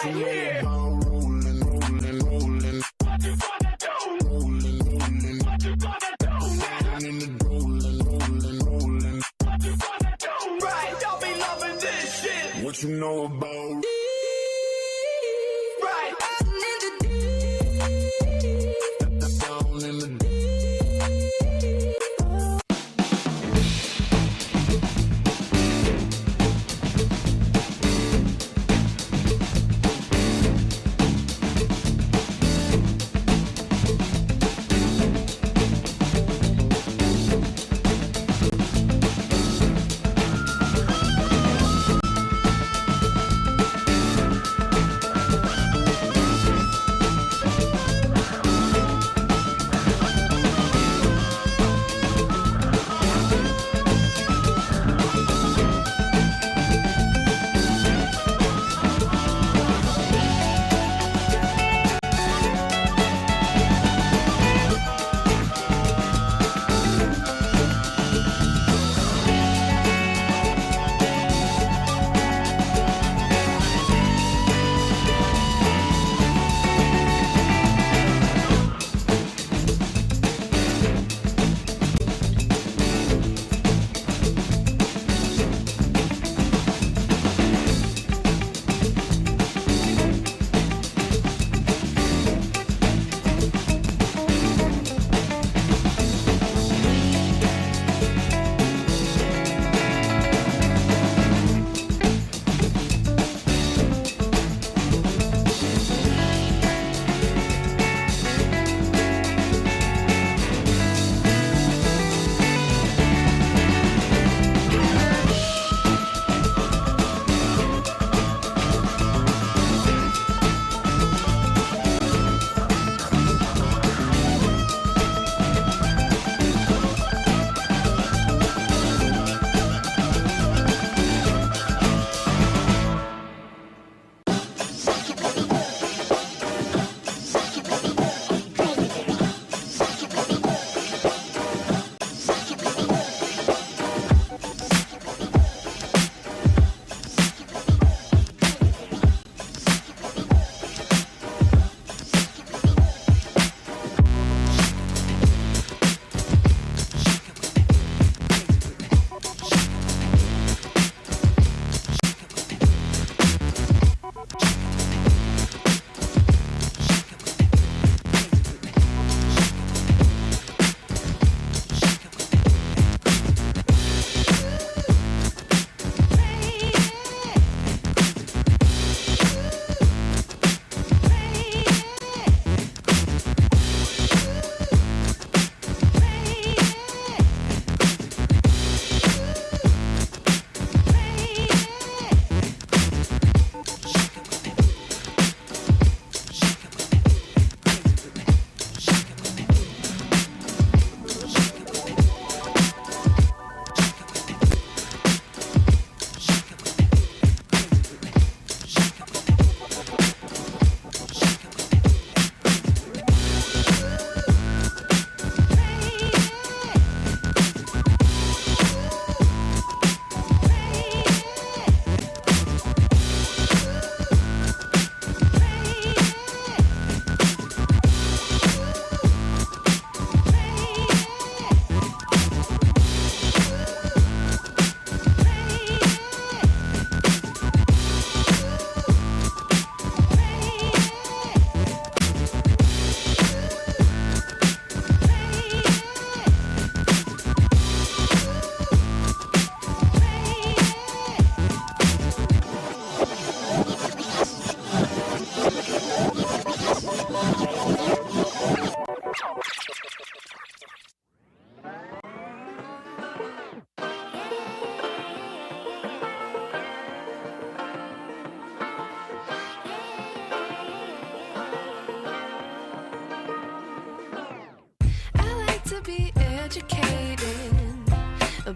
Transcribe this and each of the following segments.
Right rolling, rolling, rolling. What you gonna do? Rolling, rolling. What you gonna do? Down in the rolling, rolling, rolling. What you gonna do? Right, y'all be loving this shit. What you know about? Right. Down in the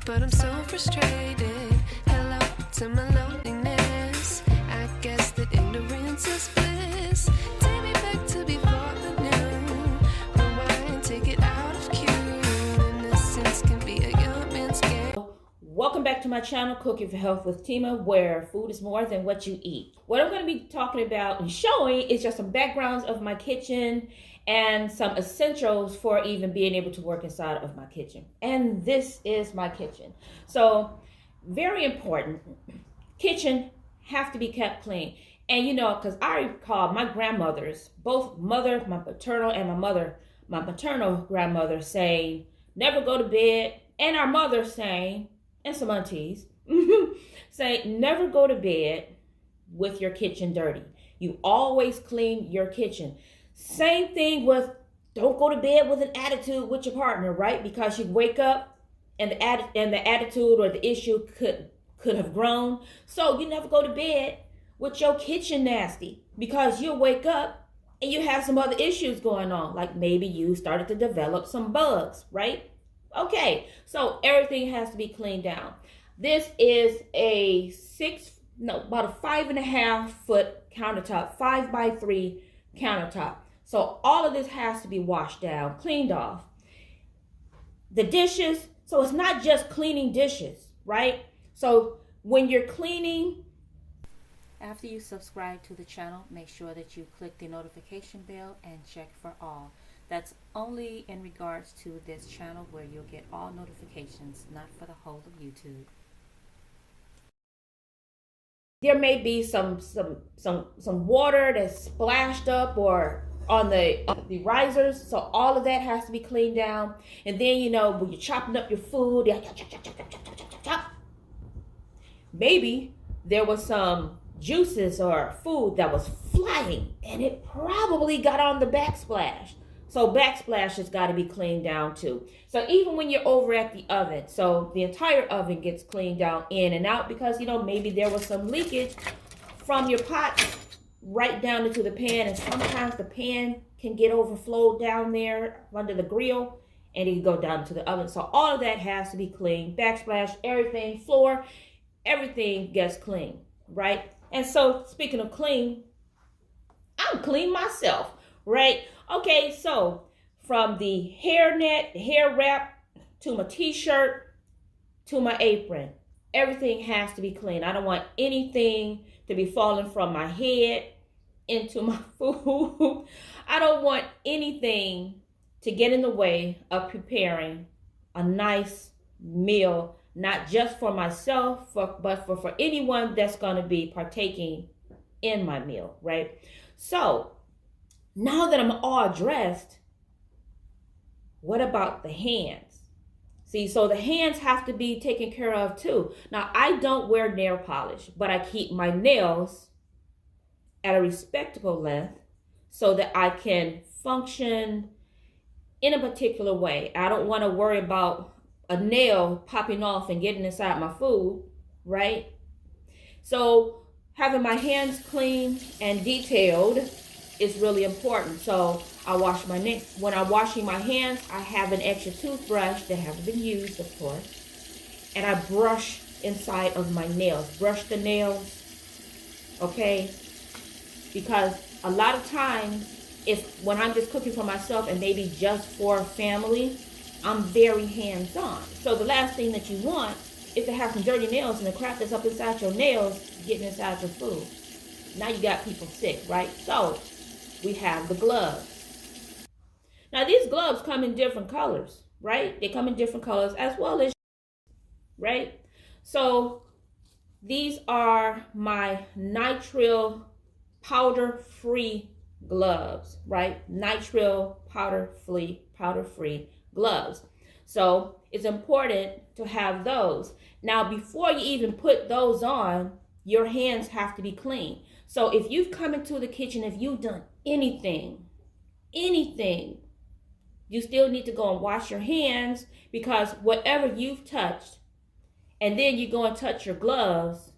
but I'm so frustrated. Hello to my loneliness. I guess that ignorance is bliss. Take me back to before the new. Rewind, take it out of cue. Innocence can be a young man's game. Welcome back to my channel, Cooking for Health with Timah, where food is more than what you eat. What I'm going to be talking about and showing is just some backgrounds of my kitchen and some essentials for even being able to work inside of my kitchen. And this is my kitchen. So, very important, kitchen have to be kept clean. And you know, because I recall my grandmothers, both mother, my paternal and my maternal grandmother saying, never go to bed, and our mother saying, and some aunties say, never go to bed with your kitchen dirty. You always clean your kitchen. Same thing with don't go to bed with an attitude with your partner, right? Because you wake up and the attitude or the issue could have grown. So you never go to bed with your kitchen nasty, because you'll wake up and you have some other issues going on, like maybe you started to develop some bugs, right? Okay, so everything has to be cleaned down. This is about a 5.5 foot countertop, 5x3 countertop. So all of this has to be washed down, cleaned off. The dishes, so it's not just cleaning dishes, right? So when you're cleaning, after you subscribe to the channel, make sure that you click the notification bell and check for all. That's only in regards to this channel, where you'll get all notifications, not for the whole of YouTube. There may be some water that's splashed up or on the risers, so all of that has to be cleaned down. And then, you know, when you're chopping up your food, maybe there was some juices or food that was flying and it probably got on the backsplash. So backsplash has got to be cleaned down too. So even when you're over at the oven, so the entire oven gets cleaned down in and out, because, you know, maybe there was some leakage from your pot right down into the pan, and sometimes the pan can get overflowed down there under the grill and it can go down to the oven. So all of that has to be clean. Backsplash, everything, floor, everything gets clean, right? And so speaking of clean, I'm clean myself, right? Okay, so from the hairnet, the hair wrap, to my t-shirt, to my apron, everything has to be clean. I don't want anything to be falling from my head into my food. I don't want anything to get in the way of preparing a nice meal, not just for myself, but for anyone that's going to be partaking in my meal, right? So now that I'm all dressed, what about the hands? See, so the hands have to be taken care of too. Now, I don't wear nail polish, but I keep my nails at a respectable length so that I can function in a particular way. I don't want to worry about a nail popping off and getting inside my food, right? So having my hands clean and detailed is really important. So I wash my nails. When I'm washing my hands, I have an extra toothbrush that hasn't been used, of course, and I brush inside of my nails. Brush the nails, okay? Because a lot of times, when I'm just cooking for myself and maybe just for family, I'm very hands-on. So the last thing that you want is to have some dirty nails and the crap that's up inside your nails getting inside your food. Now you got people sick, right? So we have the gloves. Now these gloves come in different colors, right? They come in different colors as well as, right? So these are my nitrile powder-free gloves, right? Nitrile powder-free gloves. So it's important to have those. Now, before you even put those on, your hands have to be clean. So if you've come into the kitchen, if you've done anything, you still need to go and wash your hands, because whatever you've touched, and then you go and touch your gloves,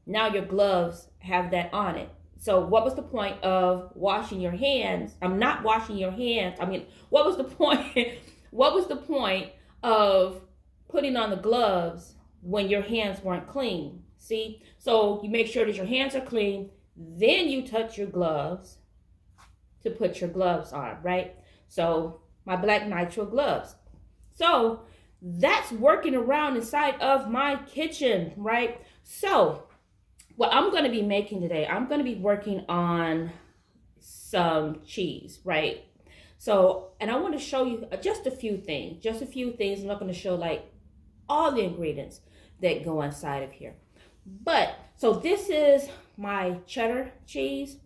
now your gloves have that on it. So what was the point of washing your hands? I'm not washing your hands. I mean, what was the point? What was the point of putting on the gloves when your hands weren't clean? See? So you make sure that your hands are clean, then you touch your gloves to put your gloves on, right? So my black nitrile gloves. So that's working around inside of my kitchen, right? So what I'm going to be making today, I'm going to be working on some cheese, right? So, and I want to show you just a few things, I'm not going to show like all the ingredients that go inside of here. But so this is my cheddar cheese,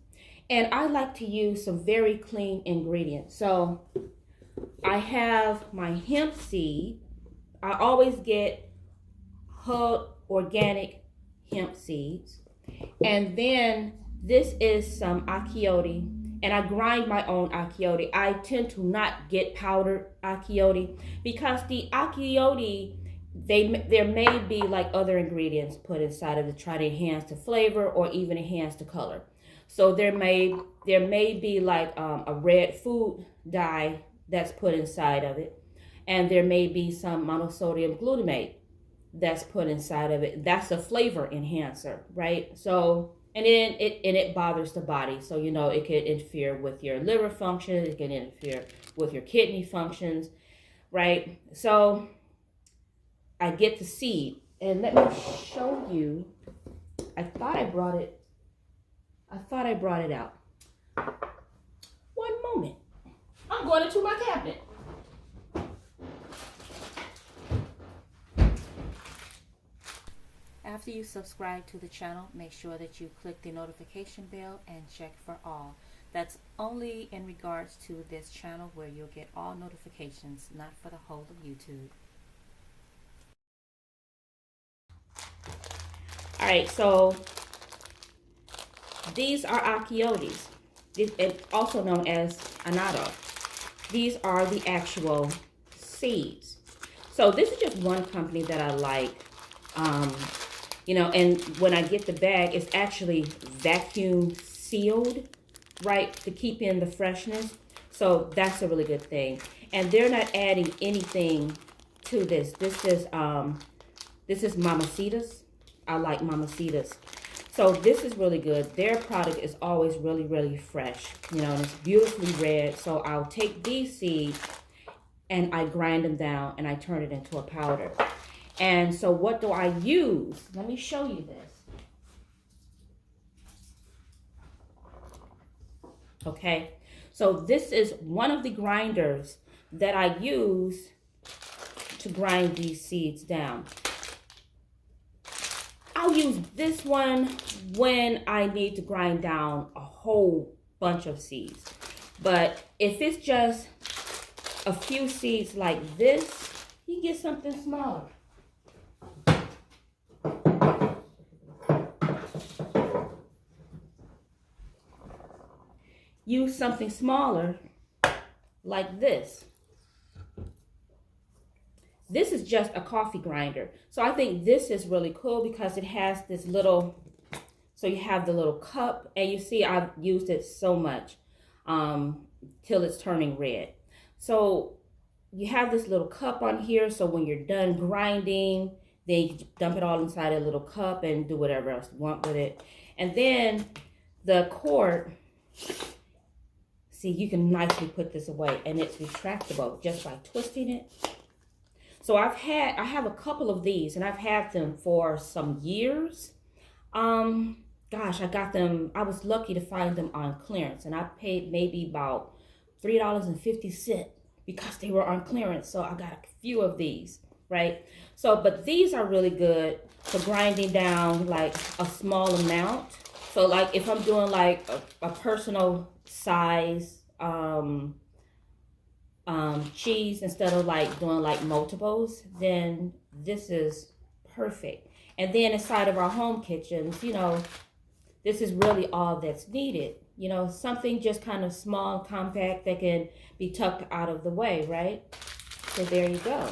and I like to use some very clean ingredients. So I have my hemp seed. I always get whole organic hemp seeds. And then this is some achiote, and I grind my own achiote. I tend to not get powdered achiote because the achiote, there may be like other ingredients put inside of it to try to enhance the flavor or even enhance the color. So there may be like a red food dye that's put inside of it, and there may be some monosodium glutamate that's put inside of it. That's a flavor enhancer, right? So, and then it bothers the body. So, you know, it could interfere with your liver function, it can interfere with your kidney functions, right? So I get the seed, and let me show you. I thought I brought it out. One moment. I'm going into my cabinet. After you subscribe to the channel, make sure that you click the notification bell and check for all. That's only in regards to this channel where you'll get all notifications, not for the whole of YouTube. All right, so these are achiotes, also known as annatto. These are the actual seeds. So this is just one company that I like. You know, and when I get the bag, it's actually vacuum sealed, right, to keep in the freshness. So that's a really good thing. And they're not adding anything to this. This is Mamacitas. I like Mamacitas. So this is really good. Their product is always really, really fresh, you know, and it's beautifully red. So I'll take these seeds and I grind them down and I turn it into a powder. And so what do I use? Let me show you this. Okay, so this is one of the grinders that I use to grind these seeds down. I'll use this one when I need to grind down a whole bunch of seeds. But if it's just a few seeds like this, you get something smaller. Use something smaller like this. This is just a coffee grinder. So I think this is really cool because it has this little, so you have the little cup, and you see I've used it so much till it's turning red. So you have this little cup on here, so when you're done grinding, then you dump it all inside a little cup and do whatever else you want with it. And then the cord, see, you can nicely put this away, and it's retractable just by twisting it. So I have a couple of these, and I've had them for some years. Gosh, I got them, I was lucky to find them on clearance, and I paid maybe about $3.50 because they were on clearance. So I got a few of these, right? So, but these are really good for grinding down like a small amount. So like if I'm doing like a personal size cheese instead of like doing like multiples, then this is perfect. And then inside of our home kitchens, you know, this is really all that's needed. You know, something just kind of small, compact that can be tucked out of the way, right? So there you go.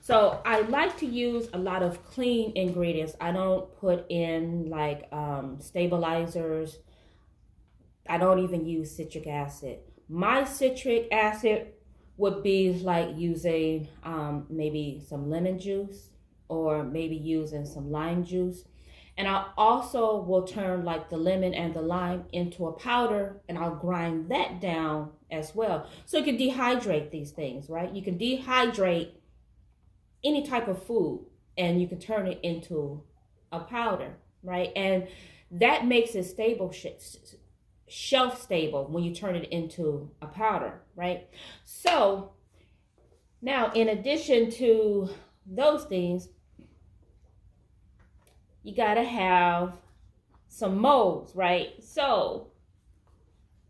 So I like to use a lot of clean ingredients. I don't put in like stabilizers. I don't even use citric acid. My citric acid would be like using maybe some lemon juice or maybe using some lime juice. And I also will turn like the lemon and the lime into a powder, and I'll grind that down as well. So you can dehydrate these things, right? You can dehydrate any type of food, and you can turn it into a powder, right? And that makes it stable, shelf stable when you turn it into a powder, right? So now, in addition to those things, you gotta have some molds, right? So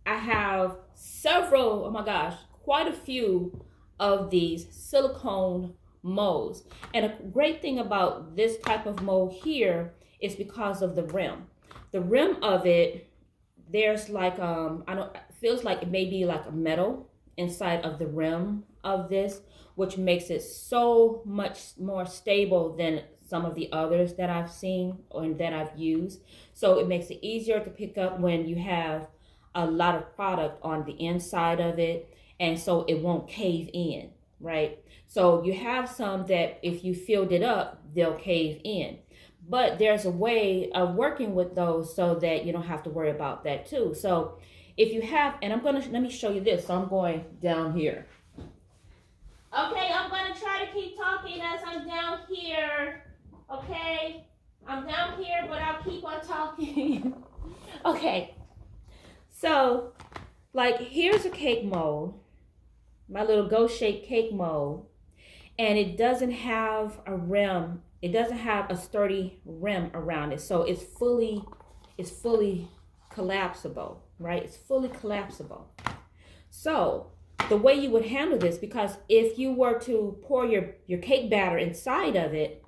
I have several, oh my gosh, quite a few of these silicone molds. And a great thing about this type of mold here is because of the rim. The rim of it, there's like I don't, it feels like it may be like a metal inside of the rim of this, which makes it so much more stable than some of the others that I've seen or that I've used. So it makes it easier to pick up when you have a lot of product on the inside of it, and so it won't cave in, right? So you have some that if you filled it up, they'll cave in. But there's a way of working with those so that you don't have to worry about that too. So if you have, and let me show you this. So I'm going down here. Okay, I'm gonna try to keep talking as I'm down here. Okay, I'm down here, but I'll keep on talking. Okay, so like here's a cake mold, my little ghost-shaped cake mold, and it doesn't have a rim. It doesn't have a sturdy rim around it, so it's fully collapsible, right? It's fully collapsible. So the way you would handle this, because if you were to pour your cake batter inside of it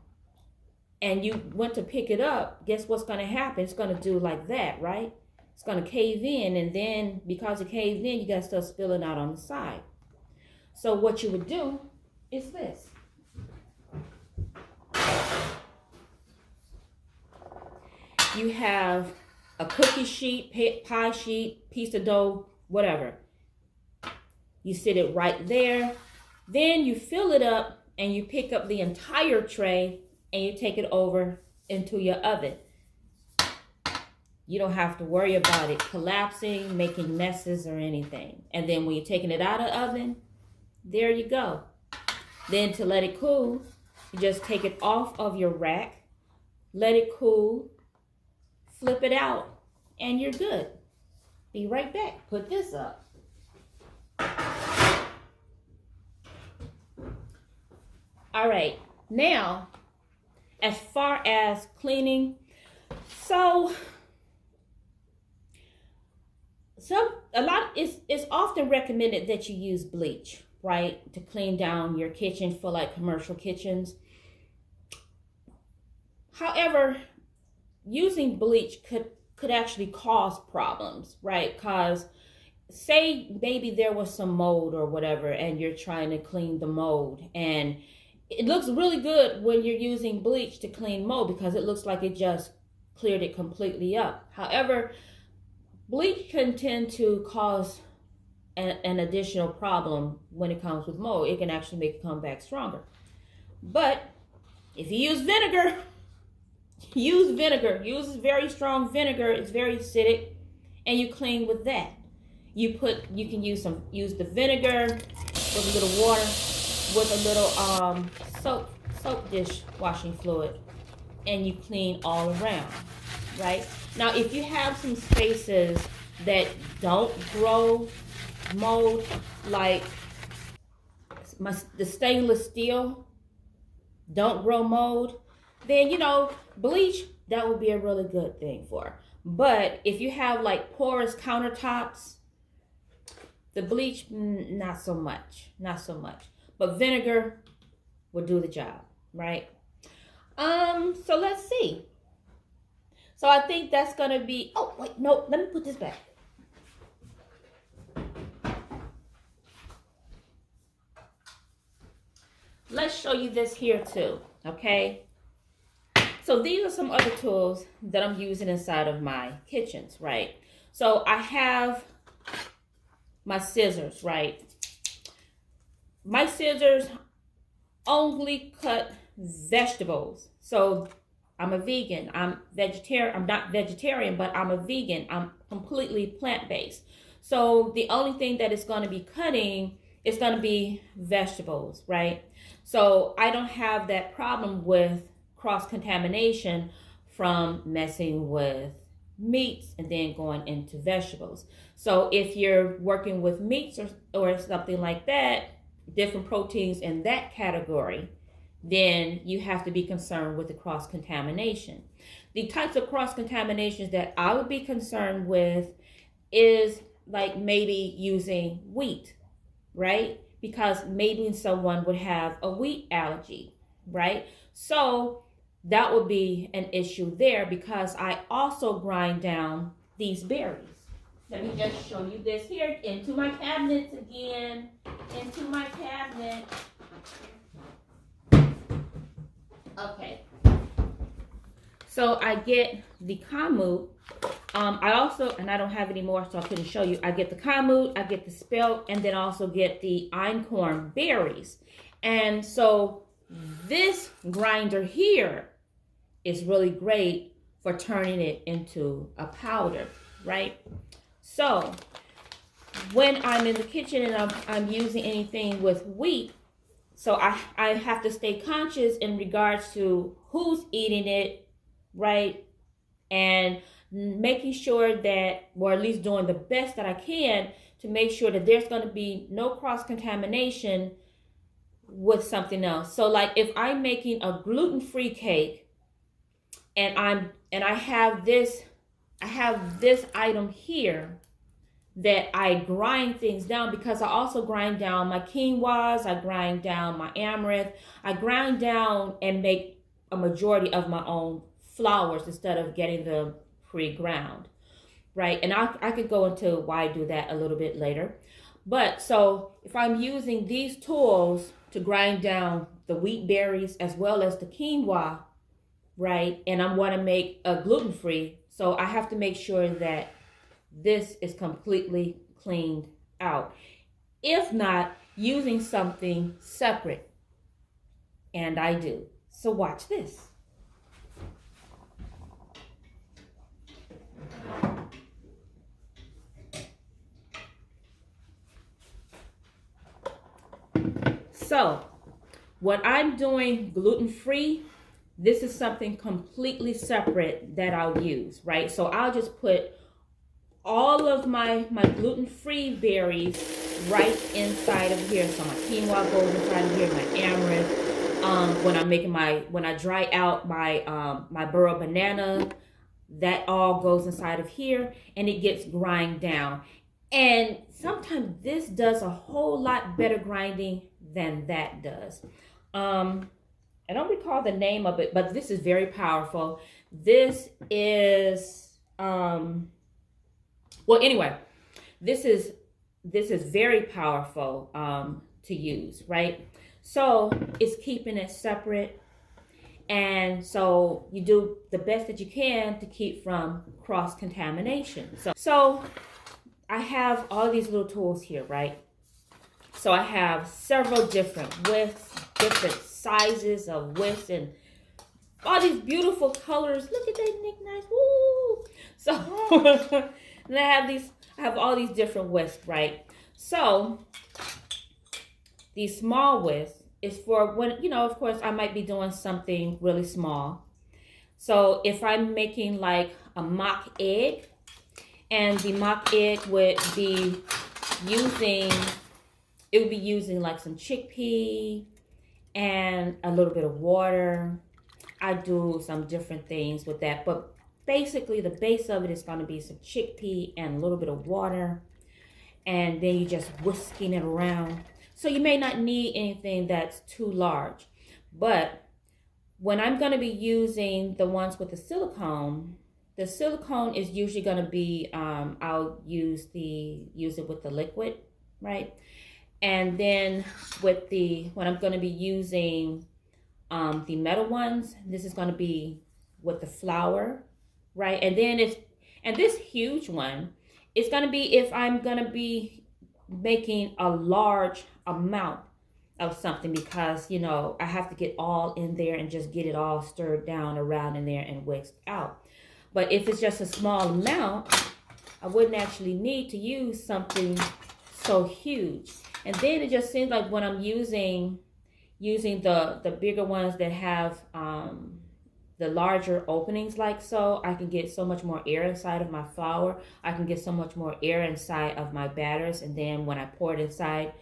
and you went to pick it up, guess what's going to happen? It's going to do like that, right? It's going to cave in, and then because it caved in, you got stuff spilling out on the side. So what you would do is this. You have a cookie sheet, pie sheet, piece of dough, whatever. You sit it right there. Then you fill it up and you pick up the entire tray and you take it over into your oven. You don't have to worry about it collapsing, making messes or anything. And then when you're taking it out of the oven, there you go. Then to let it cool, you just take it off of your rack, let it cool, flip it out, and you're good. Be right back. Put this up. All right, now, as far as cleaning, it's often recommended that you use bleach, right, to clean down your kitchen for like commercial kitchens. However, using bleach could actually cause problems, right? Because say maybe there was some mold or whatever and you're trying to clean the mold, and it looks really good when you're using bleach to clean mold because it looks like it just cleared it completely up. However, bleach can tend to cause an additional problem when it comes with mold. It can actually make it come back stronger. But if you use vinegar, use very strong vinegar. It's very acidic, and you clean with that. You can use the vinegar with a little water, with a little soap dish washing fluid, and you clean all around, right? Now, if you have some spaces that don't grow mold, like the stainless steel don't grow mold, then bleach, that would be a really good thing for. But if you have like porous countertops, the bleach, not so much. But vinegar will do the job, right? So let's see. So I think that's gonna be, oh wait, no, let me put this back. Let's show you this here too, okay? So these are some other tools that I'm using inside of my kitchens, right? So I have my scissors, right? My scissors only cut vegetables. So I'm a vegan. I'm vegetarian. I'm not vegetarian, but I'm a vegan. I'm completely plant-based. So the only thing that it's going to be cutting it's going to be vegetables, right? So I don't have that problem with cross-contamination from messing with meats and then going into vegetables. So if you're working with meats or something like that, different proteins in that category, then you have to be concerned with the cross-contamination. The types of cross-contaminations that I would be concerned with is like maybe using wheat, right? Because maybe someone would have a wheat allergy, right? So that would be an issue there because I also grind down these berries. Let me just show you this here into my cabinets again, into my cabinet. Okay. So I get the kamut. I also, and I don't have any more, so I couldn't show you. I get the kamut, I get the spelt, and then also get the einkorn berries. And so this grinder here is really great for turning it into a powder, right? So when I'm in the kitchen and I'm using anything with wheat, so I have to stay conscious in regards to who's eating it, right? And making sure that, or at least doing the best that I can to make sure that there's going to be no cross-contamination with something else. So like if I'm making a gluten-free cake and I have this item here that I grind things down, because I also grind down my quinoas, I grind down my amaranth, I grind down and make a majority of my own flours instead of getting them pre-ground, right? And I could go into why I do that a little bit later. But so if I'm using these tools to grind down the wheat berries as well as the quinoa, right? And I want to make a gluten-free, so I have to make sure that this is completely cleaned out. If not, using something separate. And I do. So watch this. So, what I'm doing gluten-free, this is something completely separate that I'll use, right? So I'll just put all of my gluten-free berries right inside of here. So my quinoa goes inside of here, my amaranth. When I dry out my burro banana, that all goes inside of here and it gets grind down. And sometimes this does a whole lot better grinding than that does. I don't recall the name of it, but this is very powerful. This is well, anyway, this is very powerful to use, right? So it's keeping it separate, and so you do the best that you can to keep from cross-contamination. So I have all these little tools here, right? So I have several different widths, different sizes of widths, and all these beautiful colors. Look at that, Nick, nice. Woo! So and I have all these different widths, right? So these small widths is for when, you know, of course, I might be doing something really small. So if I'm making like a mock egg, and the mock egg would be using like some chickpea and a little bit of water. I do some different things with that, but basically the base of it is going to be some chickpea and a little bit of water, and then you're just whisking it around. So you may not need anything that's too large, but when I'm going to be using the ones with the silicone is usually going to be I'll use it with the liquid, right? And then when I'm going to be using the metal ones, this is going to be with the flour, right? And then this huge one, it's going to be if I'm going to be making a large amount of something, because, you know, I have to get all in there and just get it all stirred down around in there and whisked out. But if it's just a small amount, I wouldn't actually need to use something so huge. And then it just seems like when I'm using the bigger ones that have the larger openings like so, I can get so much more air inside of my flour. I can get so much more air inside of my batters. And then when I pour it inside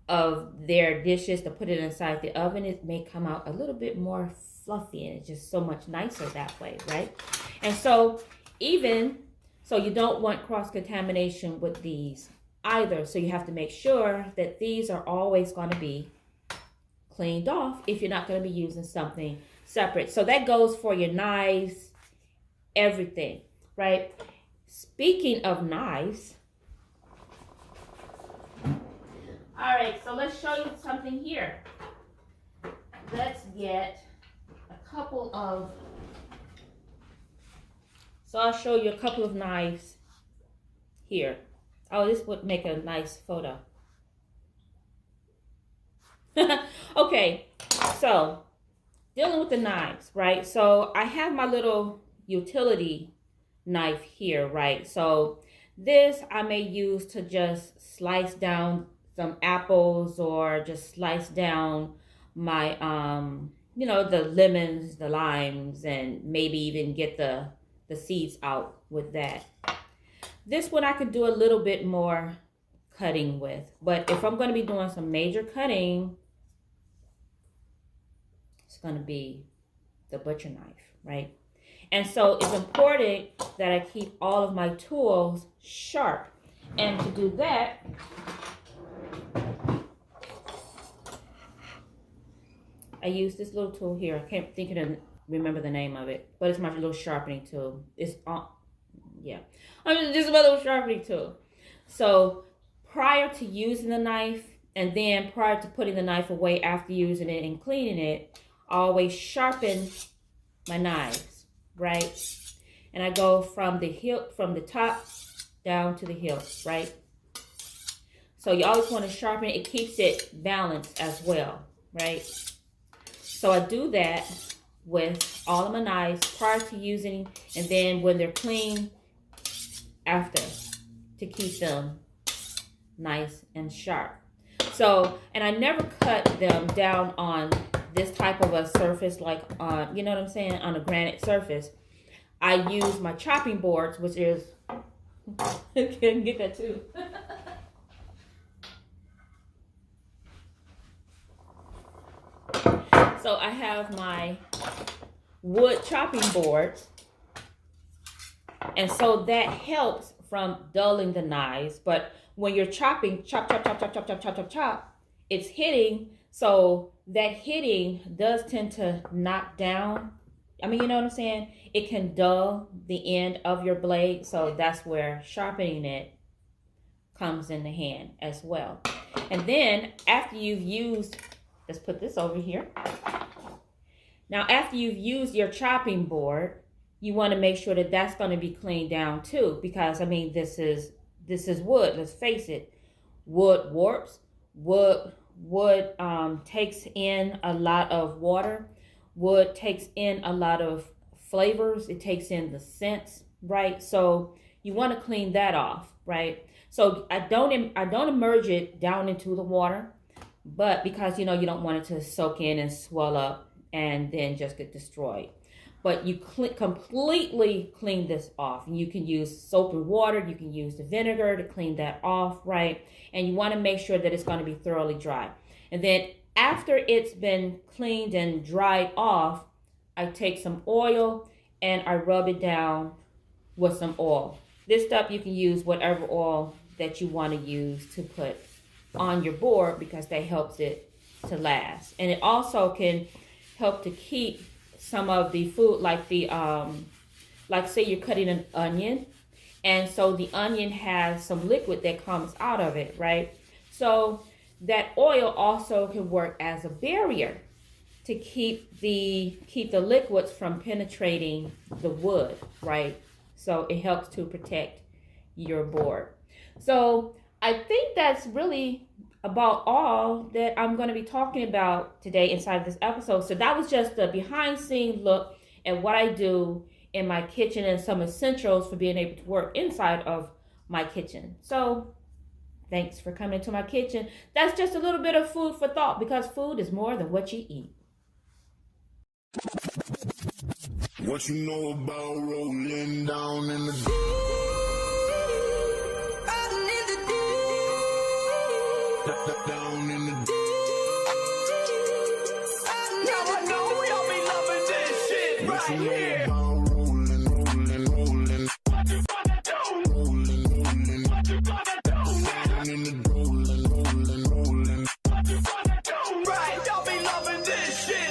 of their dishes to put it inside the oven, it may come out a little bit more fluffy, and it's just so much nicer that way, right? And so you don't want cross-contamination with these either. So you have to make sure that these are always going to be cleaned off if you're not going to be using something separate. So that goes for your knives, everything, right? Speaking of knives, all right, so let's show you something here. Let's get a couple of, so I'll show you a couple of knives here. Oh, this would make a nice photo. Okay, so dealing with the knives, right? So I have my little utility knife here, right? So this I may use to just slice down some apples, or just slice down my, the lemons, the limes, and maybe even get the seeds out with that. This one I could do a little bit more cutting with, but if I'm going to be doing some major cutting, it's going to be the butcher knife, right? And so it's important that I keep all of my tools sharp. And to do that, I use this little tool here. I can't remember the name of it, but it's my little sharpening tool. It's just my little sharpening tool. So prior to using the knife, and then prior to putting the knife away after using it and cleaning it, I always sharpen my knives, right? And I go from the top down to the hilt, right? So you always want to sharpen it. It keeps it balanced as well, right? So I do that with all of my knives prior to using, and then when they're clean after, to keep them nice and sharp. So, and I never cut them down on this type of a surface, like you know what I'm saying, on a granite surface. I use my chopping boards, which is I can get that too. So I have my wood chopping boards, and so that helps from dulling the knives. But when you're chopping, chop, it's hitting. So that hitting does tend to knock down. I mean, you know what I'm saying? It can dull the end of your blade. So that's where sharpening it comes in the hand as well. And then after you've used, let's put this over here. Now, after you've used your chopping board, you want to make sure that that's going to be cleaned down too, because I mean, this is wood. Let's face it. Wood warps. Wood takes in a lot of water. Wood takes in a lot of flavors. It takes in the scents, right? So you want to clean that off, right? So I don't immerse it down into the water, but because you don't want it to soak in and swell up and then just get destroyed. But you completely clean this off. And you can use soap and water. You can use the vinegar to clean that off, right? And you want to make sure that it's going to be thoroughly dry. And then after it's been cleaned and dried off, I take some oil and I rub it down with some oil. This stuff you can use whatever oil that you want to use to put on your board, because that helps it to last. And it also can help to keep some of the food, like like say you're cutting an onion, and so the onion has some liquid that comes out of it, right? So that oil also can work as a barrier to keep the liquids from penetrating the wood, right? So it helps to protect your board. So I think that's really about all that I'm going to be talking about today inside this episode. So that was just a behind scene look at what I do in my kitchen and some essentials for being able to work inside of my kitchen. So Thanks for coming to my kitchen. That's just a little bit of food for thought, because food is more than what you eat. What you know about rolling down in the deep? Riding in the deep. Down in the deep. Now I know y'all be loving this shit right here.